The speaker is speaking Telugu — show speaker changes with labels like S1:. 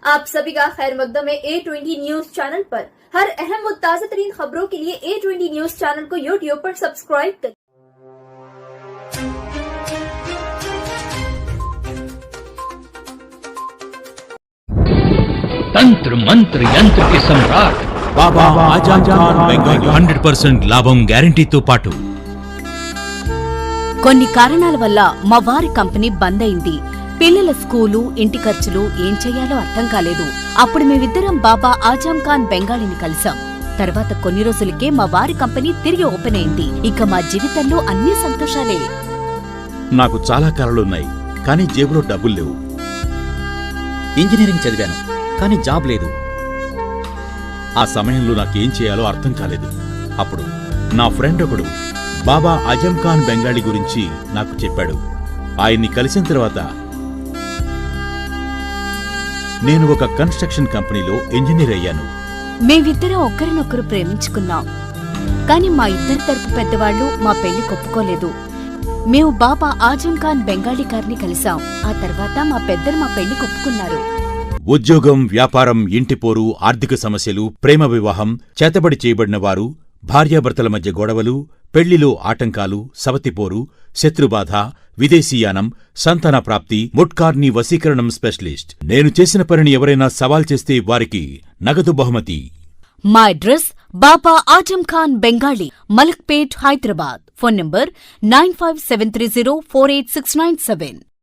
S1: आप सभी का खैर मकदम है A20 न्यूज चैनल पर। हर अहम व ताज़ा तरीन खबरों के लिए A20 न्यूज चैनल को YouTube पर सब्सक्राइब करें।
S2: तंत्र मंत्र यंत्र के सम्राट
S3: बाबा आजम खान బెంగాలీ 100% లాభం గ్యారెంటీతో పాటు
S4: కొన్ని కారణాల వల్ల మా వారి కంపెనీ బంద్ అయింది. పిల్లల స్కూలు, ఇంటి ఖర్చులు ఏం చెయ్యాలో అర్థం కాలేదు. అప్పుడు మేమిద్దరం బాబా ఆజం ఖాన్ బెంగాలీని కలిసాం. తర్వాత కొన్ని రోజులకే మా వారి కంపెనీ తిరిగి ఓపెన్ అయింది. ఇక మా జీవితంలో అన్ని సంతోషాలే.
S3: నాకు చాలా కలలున్నాయి, కానీ జేబులో డబ్బులు లేవు.
S5: ఇంజనీరింగ్ చదివాను, కానీ జాబ్ లేదు.
S3: ఆ సమయంలో నాకేం చేయాలో అర్థం కాలేదు. అప్పుడు నా ఫ్రెండ్ ఒకడు బాబా ఆజం ఖాన్ బెంగాలీ గురించి నాకు చెప్పాడు. ఆయన్ని కలిసిన తర్వాత నేను ఒక కన్స్ట్రక్షన్ కంపెనీలో ఇంజనీర్ అయ్యాను.
S4: మేమిద్దరం ఒకరినొకరు ప్రేమించుకున్నాం. కాని మా ఇద్దరి తరపు పెద్దవాళ్లు మా పెళ్లి ఒప్పుకోలేదు. మేము బాబా ఆజం ఖాన్ బెంగాలీ గారిని కలిసాం. ఆ తర్వాత మా పెద్దలు మా పెళ్లి ఒప్పుకున్నారు.
S3: ఉద్యోగం, వ్యాపారం, ఇంటిపోరు, ఆర్థిక సమస్యలు, ప్రేమ వివాహం, చేతబడి చేయబడిన వారు, భార్యాభర్తల మధ్య గొడవలు, పెళ్లిలో ఆటంకాలు, సవతిపోరు, శత్రుబాధ, విదేశీయానం, సంతాన ప్రాప్తి, ముట్కార్ని వశీకరణం స్పెషలిస్ట్. నేను చేసిన పనిని ఎవరైనా సవాల్ చేస్తే వారికి నగదు బహుమతి.
S4: మా address Baba Azam Khan Bengali, Malakpet, Hyderabad. Phone number 9573048697.